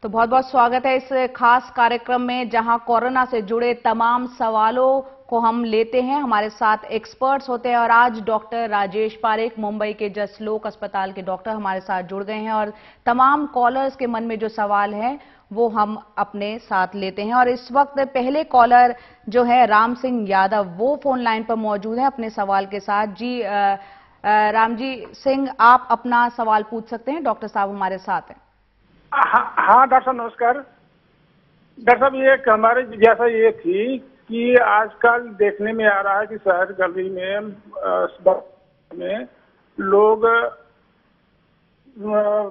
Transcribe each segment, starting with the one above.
तो बहुत बहुत स्वागत है इस खास कार्यक्रम में जहां कोरोना से जुड़े तमाम सवालों को हम लेते हैं। हमारे साथ एक्सपर्ट्स होते हैं और आज डॉक्टर राजेश पारेख मुंबई के जसलोक अस्पताल के डॉक्टर हमारे साथ जुड़ गए हैं और तमाम कॉलर्स के मन में जो सवाल है वो हम अपने साथ लेते हैं। और इस वक्त पहले कॉलर जो है राम सिंह यादव, वो फोन लाइन पर मौजूद है अपने सवाल के साथ। जी राम जी सिंह, आप अपना सवाल पूछ सकते हैं, डॉक्टर साहब हमारे साथ हैं। हाँ डॉक्टर साहब नमस्कार। डॉक्टर साहब ये हमारे जिज्ञासा ये थी कि आजकल देखने में आ रहा है कि शहर गली में लोग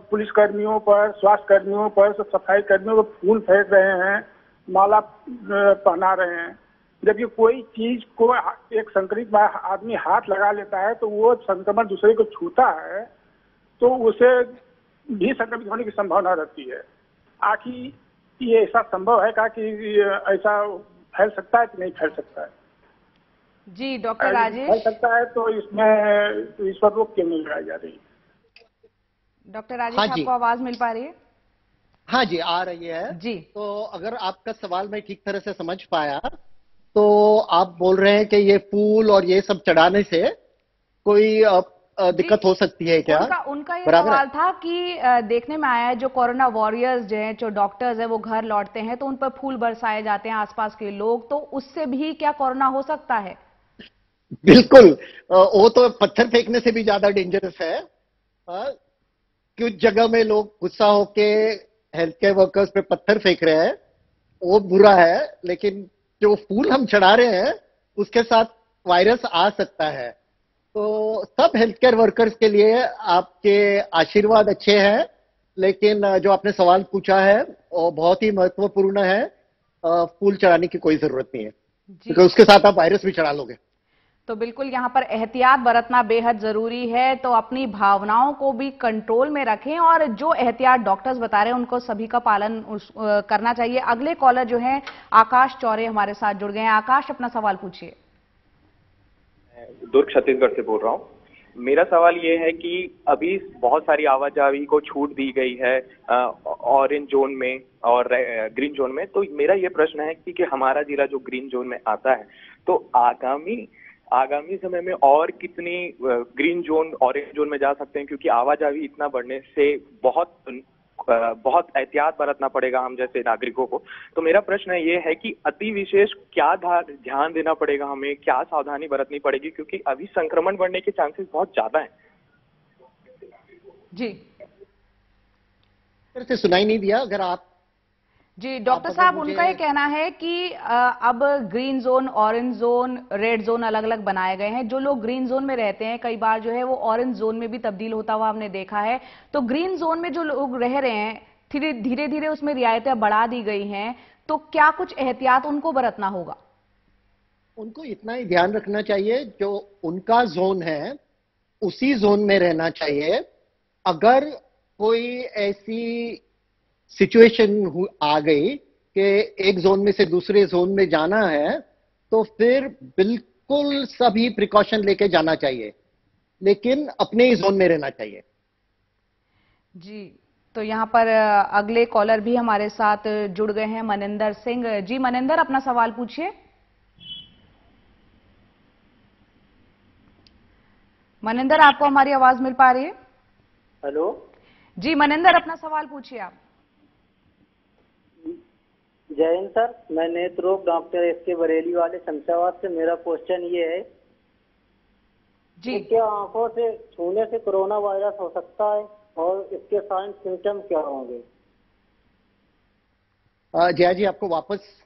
पुलिस कर्मियों पर, स्वास्थ्य कर्मियों पर, सफाई कर्मियों पर फूल फेंक रहे हैं, माला पहना रहे हैं। जबकि कोई चीज को एक संक्रमित आदमी हाथ लगा लेता है तो वो संक्रमण दूसरे को छूता है तो उसे भी संक्रमित होने की संभावना रहती है। आखिर ये ऐसा संभव है क्या कि ऐसा फैल सकता है कि नहीं फैल सकता है? जी डॉक्टर राजेश, फैल सकता है तो इसमें इस पर रोक क्यों नहीं लगाई जा रही? डॉक्टर राजेश, हाँ आपको आवाज मिल पा रही है? हाँ जी, आ रही है जी। तो अगर आपका सवाल मैं ठीक तरह से समझ पाया तो आप बोल रहे हैं कि ये फूल और ये सब चढ़ाने से कोई दिक्कत हो सकती है क्या? उनका ये सवाल था कि देखने में आया है जो कोरोना वॉरियर्स जो हैं, जो डॉक्टर्स हैं, वो घर लौटते हैं तो उन पर फूल बरसाए जाते हैं आसपास के लोग, तो उससे भी क्या कोरोना हो सकता है? बिल्कुल, वो तो पत्थर फेंकने से भी ज्यादा डेंजरस है। कुछ जगह में लोग गुस्सा होके हेल्थ केयर वर्कर्स पे पत्थर फेंक रहे हैं, वो बुरा है, लेकिन जो फूल हम चढ़ा रहे हैं उसके साथ वायरस आ सकता है। तो सब हेल्थ केयर वर्कर्स के लिए आपके आशीर्वाद अच्छे हैं, लेकिन जो आपने सवाल पूछा है वो बहुत ही महत्वपूर्ण है। फूल चढ़ाने की कोई जरूरत नहीं है क्योंकि उसके साथ आप वायरस भी चढ़ा लोगे। तो बिल्कुल यहाँ पर एहतियात बरतना बेहद जरूरी है, तो अपनी भावनाओं को भी कंट्रोल में रखें और जो एहतियात डॉक्टर्स बता रहे हैं उनको सभी का पालन करना चाहिए। अगले कॉलर जो है आकाश चौरे हमारे साथ जुड़ गए हैं। आकाश, अपना सवाल पूछिए। दुर्ग छत्तीसगढ़ से बोल रहा हूँ। मेरा सवाल ये है कि अभी बहुत सारी आवाजाही को छूट दी गई है ऑरेंज जोन में और ग्रीन जोन में। तो मेरा ये प्रश्न है कि हमारा जिला जो ग्रीन जोन में आता है, तो आगामी समय में और कितनी ग्रीन जोन, ऑरेंज जोन में जा सकते हैं? क्योंकि आवाजाही इतना बढ़ने से बहुत एहतियात बरतना पड़ेगा हम जैसे नागरिकों को। तो मेरा प्रश्न ये है कि अति विशेष क्या ध्यान देना पड़ेगा हमें, क्या सावधानी बरतनी पड़ेगी? क्योंकि अभी संक्रमण बढ़ने के चांसेस बहुत ज्यादा हैं। जी, फिर से सुनाई नहीं दिया अगर आप। जी डॉक्टर साहब, उनका ये कहना है कि अब green zone, orange zone, red zone अलग अलग बनाए गए हैं। जो लोग ग्रीन जोन में रहते हैं कई बार जो है वो ऑरेंज जोन में भी तब्दील होता हुआ हमने देखा है। तो ग्रीन जोन में जो लोग रह रहे हैं धीरे धीरे उसमें रियायतें बढ़ा दी गई हैं, तो क्या कुछ एहतियात उनको बरतना होगा? उनको इतना ही ध्यान रखना चाहिए जो उनका जोन है उसी जोन में रहना चाहिए। अगर कोई ऐसी सिचुएशन आ गई कि एक जोन में से दूसरे जोन में जाना है तो फिर बिल्कुल सभी प्रिकॉशन लेके जाना चाहिए, लेकिन अपने ही जोन में रहना चाहिए। जी, तो यहाँ पर अगले कॉलर भी हमारे साथ जुड़ गए हैं, मनिंदर सिंह जी। मनिंदर, अपना सवाल पूछिए। मनिंदर, आपको हमारी आवाज मिल पा रही है? हेलो जी मनिंदर, अपना सवाल पूछिए आप। जय हिंद सर, मैं नेत्र रोग डॉक्टर एस.के. बरेली वाले शमशाबाद से। मेरा क्वेश्चन ये है जी, कि क्या आंखों से छूने से कोरोना वायरस हो सकता है और इसके साइन सिम्टम क्या होंगे? जया जी, आपको वापस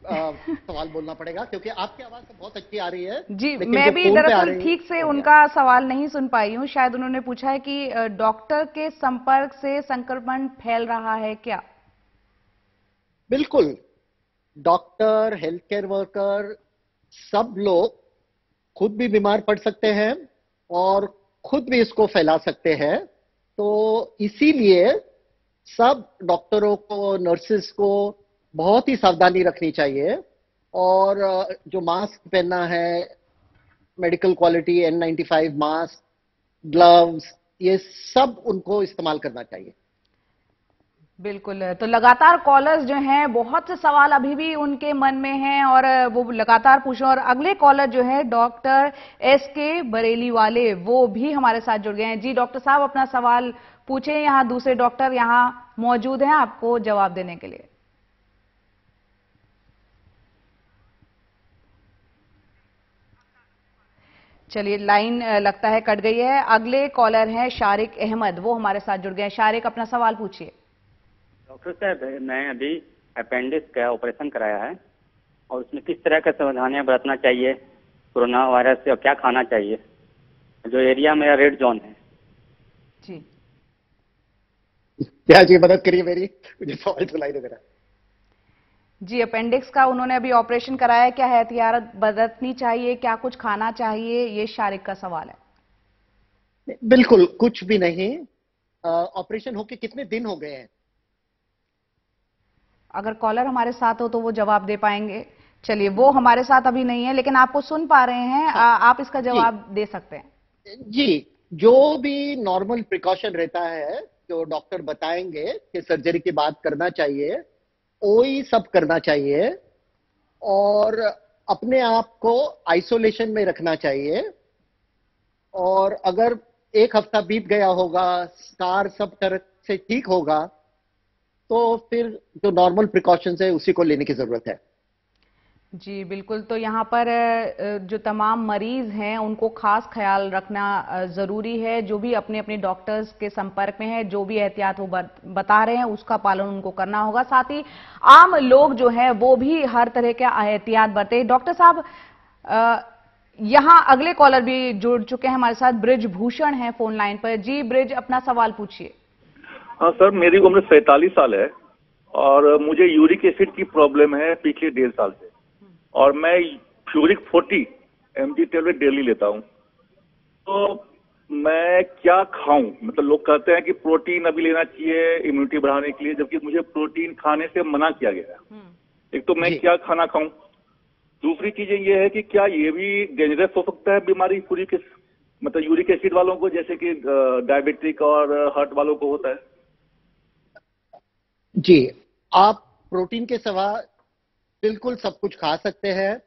सवाल बोलना पड़ेगा क्योंकि आपकी आवाज तो बहुत अच्छी आ रही है। जी मैं भी दरअसल ठीक से उनका सवाल नहीं सुन पाई हूँ। शायद उन्होंने पूछा है कि डॉक्टर के संपर्क से संक्रमण फैल रहा है क्या? बिल्कुल, डॉक्टर, हेल्थ केयर वर्कर, सब लोग खुद भी बीमार पड़ सकते हैं और खुद भी इसको फैला सकते हैं। तो इसीलिए सब डॉक्टरों को, नर्सेस को बहुत ही सावधानी रखनी चाहिए और जो मास्क पहनना है, medical quality N95 mask, gloves, ये सब उनको इस्तेमाल करना चाहिए। बिल्कुल। तो लगातार कॉलर्स जो हैं, बहुत से सवाल अभी भी उनके मन में हैं और वो लगातार पूछें। और अगले कॉलर जो है डॉक्टर एसके बरेली वाले, वो भी हमारे साथ जुड़ गए हैं। जी डॉक्टर साहब, अपना सवाल पूछें। यहाँ दूसरे डॉक्टर यहाँ मौजूद हैं आपको जवाब देने के लिए। चलिए, लाइन लगता है कट गई है। अगले कॉलर हैं शारिक अहमद, वो हमारे साथ जुड़ गए हैं। शारिक, अपना सवाल पूछिए। डॉक्टर साहब, मैं अभी अपेंडिक्स का ऑपरेशन कराया है और उसमें किस तरह का सावधानियां बरतना चाहिए कोरोना वायरस से, और क्या खाना चाहिए? जो एरिया मेरा रेड जोन है। जी क्या जी, मदद करिए मेरी, मुझे सवाल सुनाई दे मेरा। जी, अपेंडिक्स का उन्होंने अभी ऑपरेशन कराया है, क्या एहतियात बरतनी चाहिए, क्या कुछ खाना चाहिए, ये शारिक का सवाल है। बिल्कुल कुछ भी नहीं। ऑपरेशन होके कितने दिन हो गए हैं? अगर कॉलर हमारे साथ हो तो वो जवाब दे पाएंगे। चलिए, वो हमारे साथ अभी नहीं है लेकिन आपको सुन पा रहे हैं। आप इसका जवाब दे सकते हैं। जी, जो भी नॉर्मल प्रिकॉशन रहता है जो डॉक्टर बताएंगे कि सर्जरी की बात करना चाहिए, वही सब करना चाहिए। और अपने आप को आइसोलेशन में रखना चाहिए। और अगर एक हफ्ता बीत गया होगा, स्कार सब तरह से ठीक होगा, तो फिर जो नॉर्मल प्रिकॉशंस है उसी को लेने की जरूरत है। जी बिल्कुल। तो यहाँ पर जो तमाम मरीज हैं उनको खास ख्याल रखना जरूरी है। जो भी अपने अपने डॉक्टर्स के संपर्क में है, जो भी एहतियात वो बता रहे हैं उसका पालन उनको करना होगा। साथ ही आम लोग जो है वो भी हर तरह के एहतियात बरते। डॉक्टर साहब, यहाँ अगले कॉलर भी जुड़ चुके हैं हमारे साथ। ब्रिज भूषण है फोन लाइन पर। जी ब्रिज, अपना सवाल पूछिए। हाँ सर, मेरी उम्र 47 साल है और मुझे यूरिक एसिड की प्रॉब्लम है पिछले 1.5 साल से, और मैं फ्यूरिक 40 mg टेबलेट डेली लेता हूँ। तो मैं क्या खाऊं? मतलब लोग कहते हैं कि प्रोटीन अभी लेना चाहिए इम्यूनिटी बढ़ाने के लिए, जबकि मुझे प्रोटीन खाने से मना किया गया है। एक तो मैं क्या खाना खाऊं, दूसरी चीजें ये है कि क्या ये भी डेंजरस हो सकता है बीमारी मतलब यूरिक एसिड वालों को, जैसे कि डायबिटिक और हार्ट वालों को होता है? जी, आप प्रोटीन के सिवा बिल्कुल सब कुछ खा सकते हैं।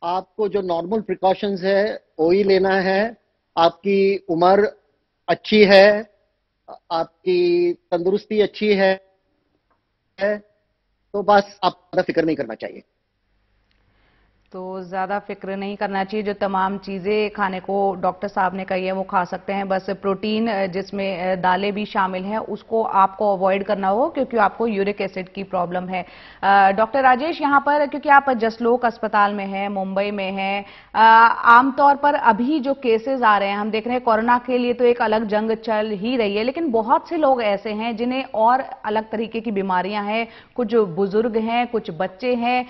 आपको जो नॉर्मल प्रिकॉशंस है वही लेना है। आपकी उम्र अच्छी है, आपकी तंदुरुस्ती अच्छी है, तो बस आप ज्यादा फिक्र नहीं करना चाहिए। तो ज्यादा फिक्र नहीं करना चाहिए। जो तमाम चीजें खाने को डॉक्टर साहब ने कही है वो खा सकते हैं। बस प्रोटीन जिसमें दालें भी शामिल हैं उसको आपको अवॉइड करना हो, क्योंकि आपको यूरिक एसिड की प्रॉब्लम है। डॉक्टर राजेश, यहाँ पर क्योंकि आप जसलोक अस्पताल में हैं, मुंबई में हैं, आमतौर पर अभी जो केसेस आ रहे हैं हम देख रहे हैं, कोरोना के लिए तो एक अलग जंग चल ही रही है, लेकिन बहुत से लोग ऐसे हैं जिन्हें और अलग तरीके की बीमारियां हैं। कुछ बुजुर्ग हैं, कुछ बच्चे हैं।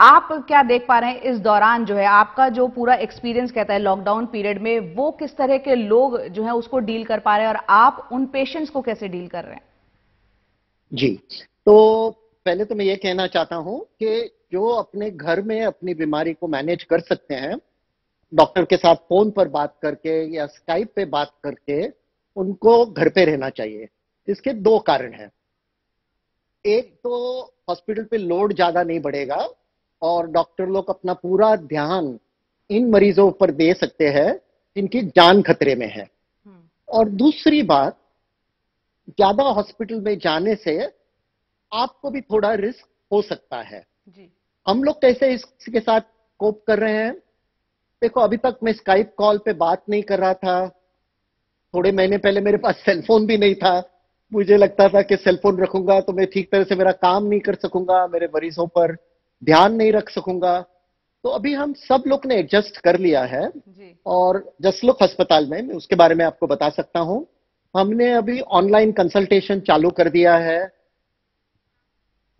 आप क्या देख पा रहे हैं इस दौरान, जो है आपका जो पूरा एक्सपीरियंस कहता है लॉकडाउन पीरियड में, वो किस तरह के लोग जो है उसको डील कर पा रहे हैं और आप उन पेशेंट्स को कैसे डील कर रहे हैं? जी, तो पहले तो मैं ये कहना चाहता हूं कि जो अपने घर में अपनी बीमारी को मैनेज कर सकते हैं, डॉक्टर के साथ फोन पर बात करके या स्काइप पे बात करके, उनको घर पे रहना चाहिए। इसके दो कारण हैं। एक तो हॉस्पिटल पे लोड ज्यादा नहीं बढ़ेगा और डॉक्टर लोग अपना पूरा ध्यान इन मरीजों पर दे सकते हैं जिनकी जान खतरे में है। और दूसरी बात, ज्यादा हॉस्पिटल में जाने से आपको भी थोड़ा रिस्क हो सकता है। हम लोग कैसे इसके साथ कोप कर रहे हैं? देखो, अभी तक मैं स्काइप कॉल पे बात नहीं कर रहा था। थोड़े महीने पहले मेरे पास सेलफोन भी नहीं था। मुझे लगता था कि सेलफोन रखूंगा तो मैं ठीक तरह से मेरा काम नहीं कर सकूंगा, मेरे मरीजों पर ध्यान नहीं रख सकूंगा। तो अभी हम सब लोग ने एडजस्ट कर लिया है। और जसलोक अस्पताल में, मैं उसके बारे में आपको बता सकता हूं, हमने अभी ऑनलाइन कंसल्टेशन चालू कर दिया है।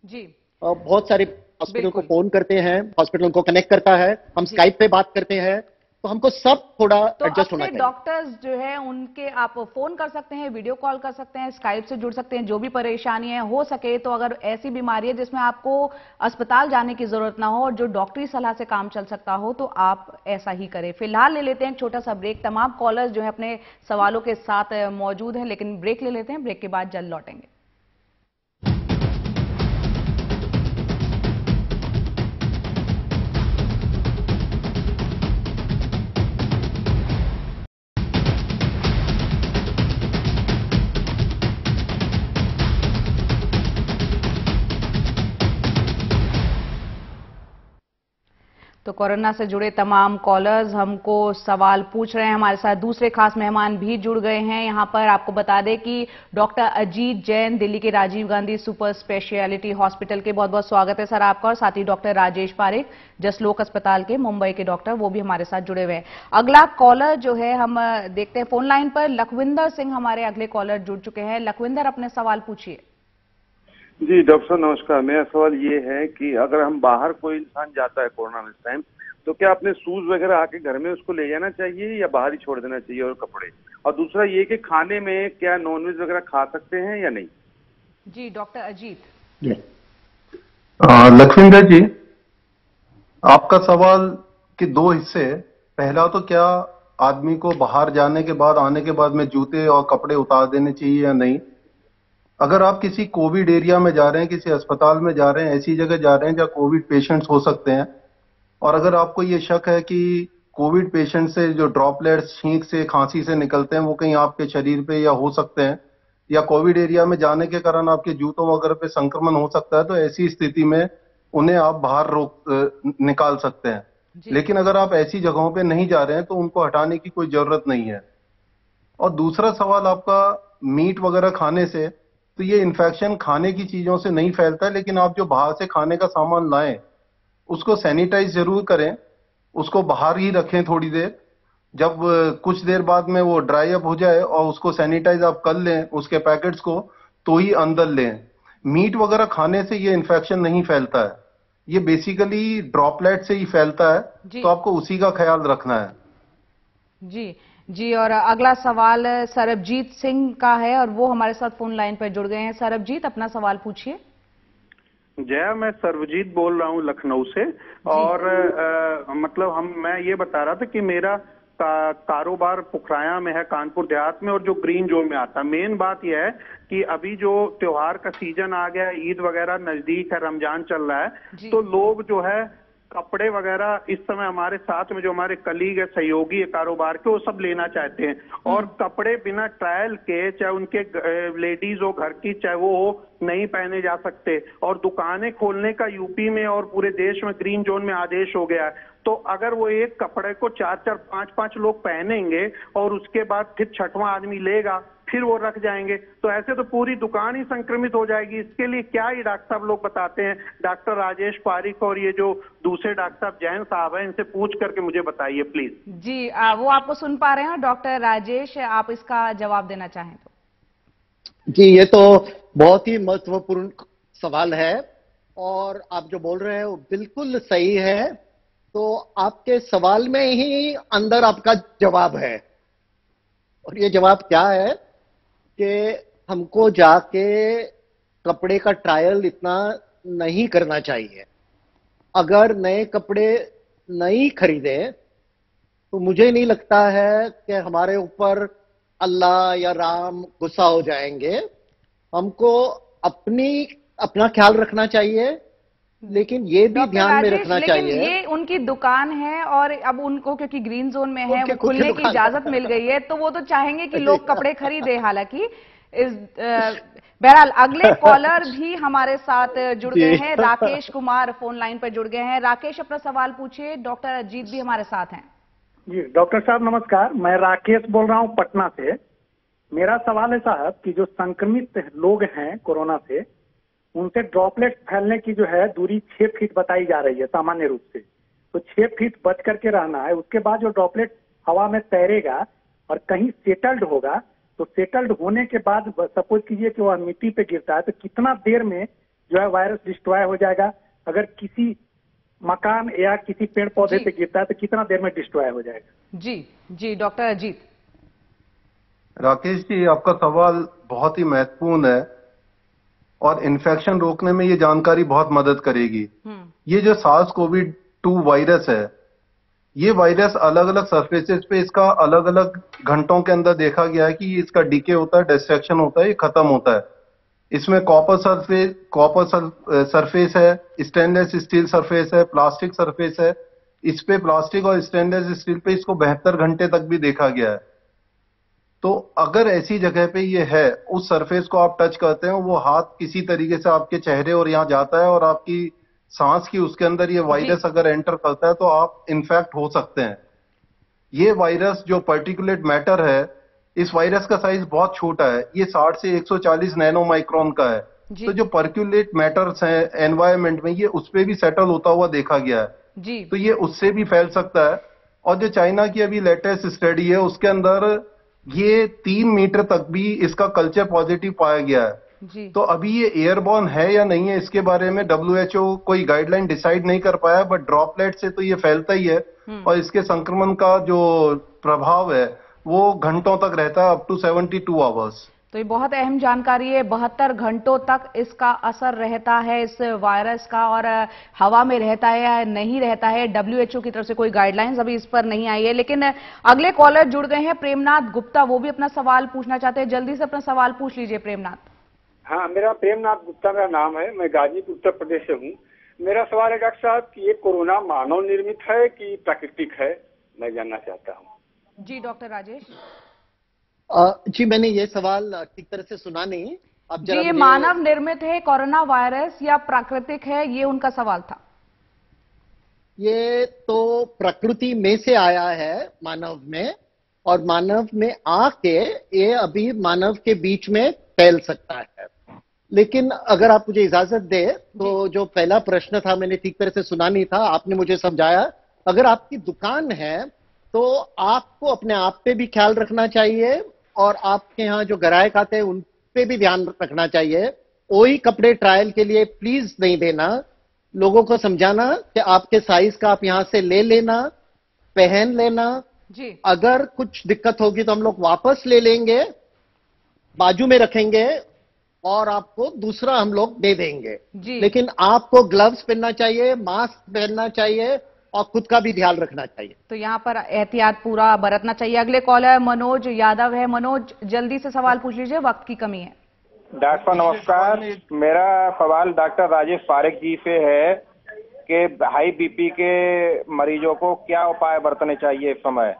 जी, और बहुत सारे हॉस्पिटल को फोन करते हैं, हॉस्पिटल को कनेक्ट करता है, हम स्काइप पे बात करते हैं, तो हमको सब थोड़ा एडजस्ट होना चाहिए। डॉक्टर्स जो है उनके आप फोन कर सकते हैं, वीडियो कॉल कर सकते हैं, स्काइप से जुड़ सकते हैं। जो भी परेशानी है, हो सके तो अगर ऐसी बीमारी है जिसमें आपको अस्पताल जाने की जरूरत ना हो और जो डॉक्टरी सलाह से काम चल सकता हो, तो आप ऐसा ही करें। फिलहाल ले लेते हैं एक छोटा सा ब्रेक। तमाम कॉलर्स जो है अपने सवालों के साथ मौजूद हैं, लेकिन ब्रेक ले लेते हैं। ब्रेक के बाद जल्द लौटेंगे। तो कोरोना से जुड़े तमाम कॉलर्स हमको सवाल पूछ रहे हैं। हमारे साथ दूसरे खास मेहमान भी जुड़ गए हैं। यहां पर आपको बता दें कि डॉक्टर अजीत जैन, दिल्ली के Rajiv Gandhi super speciality hospital के, बहुत बहुत स्वागत है सर आपका। और साथ ही डॉक्टर राजेश पारेख, जसलोक अस्पताल के, मुंबई के डॉक्टर, वो भी हमारे साथ जुड़े हुए हैं। अगला कॉलर जो है हम देखते हैं फोन लाइन पर लखविंदर सिंह हमारे अगले कॉलर जुड़ चुके हैं। लखविंदर, अपने सवाल पूछिए। जी डॉक्टर साहब नमस्कार। मेरा सवाल ये है कि अगर हम बाहर कोई इंसान जाता है कोरोना में इस टाइम, तो क्या अपने शूज वगैरह आके घर में उसको ले जाना चाहिए या बाहर ही छोड़ देना चाहिए, और कपड़े? और दूसरा ये कि खाने में क्या नॉनवेज वगैरह खा सकते हैं या नहीं? जी डॉक्टर अजीत। लखविंदर जी, आपका सवाल के दो हिस्से। पहला तो क्या आदमी को बाहर जाने के बाद, आने के बाद में जूते और कपड़े उतार देने चाहिए या नहीं। अगर आप किसी कोविड एरिया में जा रहे हैं, किसी अस्पताल में जा रहे हैं, ऐसी जगह जा रहे हैं जहां कोविड पेशेंट्स हो सकते हैं, और अगर आपको ये शक है कि कोविड पेशेंट से जो ड्रॉपलेट्स छींक से, खांसी से निकलते हैं वो कहीं आपके शरीर पे या हो सकते हैं, या कोविड एरिया में जाने के कारण आपके जूतों वगैरह पे संक्रमण हो सकता है, तो ऐसी स्थिति में उन्हें आप बाहर निकाल सकते हैं। लेकिन अगर आप ऐसी जगहों पे नहीं जा रहे हैं तो उनको हटाने की कोई जरूरत नहीं है। और दूसरा सवाल आपका मीट वगैरह खाने से, तो ये इन्फेक्शन खाने की चीजों से नहीं फैलता है, लेकिन आप जो बाहर से खाने का सामान लाएं उसको सैनिटाइज जरूर करें, उसको बाहर ही रखें थोड़ी देर। जब कुछ देर बाद में वो ड्राई अप हो जाए और उसको सैनिटाइज आप कर लें उसके पैकेट्स को, तो ही अंदर लें। मीट वगैरह खाने से ये इन्फेक्शन नहीं फैलता है, ये बेसिकली ड्रॉपलेट से ही फैलता है, तो आपको उसी का ख्याल रखना है। जी जी। और अगला सवाल सरबजीत सिंह का है और वो हमारे साथ फोन लाइन पर जुड़ गए हैं। सरबजीत, अपना सवाल पूछिए। जया, मैं सर्वजीत बोल रहा हूँ लखनऊ से। और मतलब मैं ये बता रहा था कि मेरा कारोबार पुखराया में है, कानपुर देहात में, और जो ग्रीन जोन में आता है। मेन बात यह है कि अभी जो त्योहार का सीजन आ गया, ईद वगैरह नजदीक है, रमजान चल रहा है, तो लोग जो है कपड़े वगैरह इस समय हमारे साथ में जो हमारे कलीग है, सहयोगी है कारोबार के, वो सब लेना चाहते हैं। और कपड़े बिना ट्रायल के, चाहे उनके लेडीज हो घर की, चाहे वो हो, नहीं पहने जा सकते। और दुकानें खोलने का यूपी में और पूरे देश में ग्रीन जोन में आदेश हो गया है। तो अगर वो एक कपड़े को 4-4, 5-5 लोग पहनेंगे और उसके बाद फिर छठवां आदमी लेगा, फिर वो रख जाएंगे, तो ऐसे तो पूरी दुकान ही संक्रमित हो जाएगी। इसके लिए क्या ही डॉक्टर साहब लोग बताते हैं, डॉक्टर राजेश पारिक और ये जो दूसरे डॉक्टर साहब जैन साहब हैं, इनसे पूछ करके मुझे बताइए प्लीज। जी वो आपको सुन पा रहे हैं डॉक्टर राजेश, आप इसका जवाब देना चाहें तो। जी, ये तो बहुत ही महत्वपूर्ण सवाल है और आप जो बोल रहे हैं वो बिल्कुल सही है। तो आपके सवाल में ही अंदर आपका जवाब है, और ये जवाब क्या है कि हमको जाके कपड़े का ट्रायल इतना नहीं करना चाहिए। अगर नए कपड़े नहीं खरीदे तो मुझे नहीं लगता है कि हमारे ऊपर अल्लाह या राम गुस्सा हो जाएंगे। हमको अपना ख्याल रखना चाहिए, लेकिन ये भी ध्यान में रखना चाहिए। ये उनकी दुकान है और अब उनको क्योंकि ग्रीन जोन में है, वो खुलने की इजाजत मिल गई है, तो वो तो चाहेंगे कि लोग कपड़े खरीदे। हालांकि बहरहाल अगले कॉलर भी हमारे साथ जुड़ गए हैं। राकेश कुमार फोन लाइन पर जुड़ गए हैं। राकेश, अपना सवाल पूछिए। डॉक्टर अजीत भी हमारे साथ हैं। जी डॉक्टर साहब नमस्कार, मैं राकेश बोल रहा हूँ पटना से। मेरा सवाल है साहब कि जो संक्रमित लोग हैं कोरोना से, उनसे ड्रॉपलेट फैलने की जो है दूरी 6 फीट बताई जा रही है सामान्य रूप से। तो 6 फीट बच करके रहना है। उसके बाद जो ड्रॉपलेट हवा में तैरेगा और कहीं सेटल्ड होगा, तो सेटल्ड होने के बाद सपोज कीजिए कि वह मिट्टी पे गिरता है, तो कितना देर में जो है वायरस डिस्ट्रॉय हो जाएगा? अगर किसी मकान या किसी पेड़ पौधे पे गिरता है तो कितना देर में डिस्ट्रॉय हो जाएगा? जी जी डॉक्टर अजीत। राकेश जी, आपका सवाल बहुत ही महत्वपूर्ण है और इन्फेक्शन रोकने में ये जानकारी बहुत मदद करेगी। ये जो SARS-CoV-2 वायरस है, ये वायरस अलग अलग सरफेसेस पे इसका अलग अलग घंटों के अंदर देखा गया है कि इसका डीके होता है, डिस्ट्रक्शन होता है, ये खत्म होता है। इसमें कॉपर सरफेस है, स्टेनलेस स्टील सरफेस है, प्लास्टिक सरफेस है। इस पे प्लास्टिक और स्टेनलेस स्टील पे इसको 72 घंटे तक भी देखा गया है। तो अगर ऐसी जगह पे ये है, उस सरफेस को आप टच करते हैं, वो हाथ किसी तरीके से आपके चेहरे और यहाँ जाता है और आपकी सांस की उसके अंदर ये वायरस अगर एंटर करता है तो आप इन्फेक्ट हो सकते हैं। ये वायरस जो पर्टिकुलेट मैटर है, इस वायरस का साइज बहुत छोटा है, ये 60 से 140 नैनोमाइक्रोन का है। तो जो पर्क्यूलेट मैटर्स हैं एनवायरमेंट में, ये उस पर भी सेटल होता हुआ देखा गया है। तो ये उससे भी फैल सकता है। और जो चाइना की अभी लेटेस्ट स्टडी है उसके अंदर ये 3 मीटर तक भी इसका कल्चर पॉजिटिव पाया गया है। तो अभी ये एयरबॉर्न है या नहीं है इसके बारे में WHO कोई गाइडलाइन डिसाइड नहीं कर पाया, बट ड्रॉपलेट से तो ये फैलता ही है और इसके संक्रमण का जो प्रभाव है वो घंटों तक रहता है, अप टू 72 आवर्स। तो ये बहुत अहम जानकारी है। 72 घंटों तक इसका असर रहता है इस वायरस का, और हवा में रहता है या नहीं रहता है, WHO की तरफ से कोई गाइडलाइंस अभी इस पर नहीं आई है। लेकिन अगले कॉलर जुड़ गए हैं, प्रेमनाथ गुप्ता, वो भी अपना सवाल पूछना चाहते हैं। जल्दी से अपना सवाल पूछ लीजिए प्रेमनाथ। हाँ, मेरा प्रेमनाथ गुप्ता मेरा नाम है, मैं गाजीपुर उत्तर प्रदेश से हूँ। मेरा सवाल है डॉक्टर साहब कि ये कोरोना मानव निर्मित है कि प्राकृतिक है, मैं जानना चाहता हूँ। जी डॉक्टर राजेश। जी मैंने ये सवाल ठीक तरह से सुना नहीं। अब जी ये मानव निर्मित है कोरोना वायरस या प्राकृतिक है, ये उनका सवाल था। ये तो प्रकृति में से आया है मानव में, और मानव में आके ये अभी मानव के बीच में फैल सकता है। लेकिन अगर आप मुझे इजाजत दे तो जो पहला प्रश्न था मैंने ठीक तरह से सुना नहीं था, आपने मुझे समझाया। अगर आपकी दुकान है तो आपको अपने आप पे भी ख्याल रखना चाहिए और आपके यहाँ जो ग्राहक आते हैं उन पे भी ध्यान रखना चाहिए। वही कपड़े ट्रायल के लिए प्लीज नहीं देना, लोगों को समझाना कि आपके साइज का आप यहाँ से ले लेना, पहन लेना। जी। अगर कुछ दिक्कत होगी तो हम लोग वापस ले लेंगे, बाजू में रखेंगे और आपको दूसरा हम लोग दे देंगे। लेकिन आपको ग्लव्स पहनना चाहिए, मास्क पहनना चाहिए और खुद का भी ध्यान रखना चाहिए। तो यहाँ पर एहतियात पूरा बरतना चाहिए। अगले कॉलर मनोज यादव है। मनोज जल्दी से सवाल पूछ लीजिए, वक्त की कमी है। डॉक्टर साहब नमस्कार, मेरा सवाल डॉक्टर राजेश पारेख जी से है कि हाई बीपी के मरीजों को क्या उपाय बरतने चाहिए इस समय।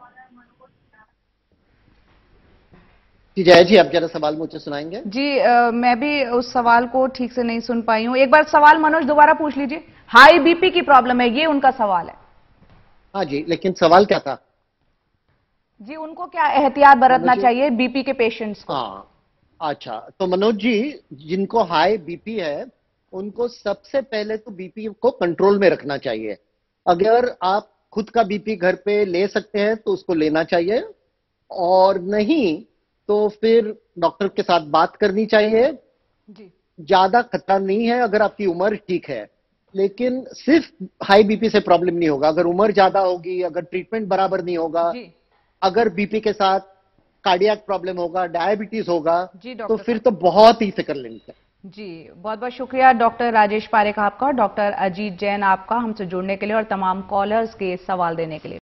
जी जय जी, आप जरा सवाल मुझे सुनाएंगे। जी मैं भी उस सवाल को ठीक से नहीं सुन पाई हूँ। एक बार सवाल मनोज दोबारा पूछ लीजिए। हाई बीपी की प्रॉब्लम है, ये उनका सवाल है। हाँ जी, लेकिन सवाल क्या था? जी उनको क्या एहतियात बरतना चाहिए बीपी के पेशेंट्स को? हाँ अच्छा, तो मनोज जी जिनको हाई बीपी है उनको सबसे पहले तो बीपी को कंट्रोल में रखना चाहिए। अगर आप खुद का बीपी घर पे ले सकते हैं तो उसको लेना चाहिए, और नहीं तो फिर डॉक्टर के साथ बात करनी चाहिए। ज्यादा खतरा नहीं है अगर आपकी उम्र ठीक है, लेकिन सिर्फ हाई बीपी से प्रॉब्लम नहीं होगा। अगर उम्र ज्यादा होगी, अगर ट्रीटमेंट बराबर नहीं होगा, अगर बीपी के साथ कार्डियक प्रॉब्लम होगा, डायबिटीज होगा, तो फिर तो बहुत ही फिक्र लेनी चाहिए। जी बहुत बहुत शुक्रिया डॉक्टर राजेश पारेख आपका, डॉक्टर अजीत जैन आपका हमसे जुड़ने के लिए और तमाम कॉलर्स के सवाल देने के लिए।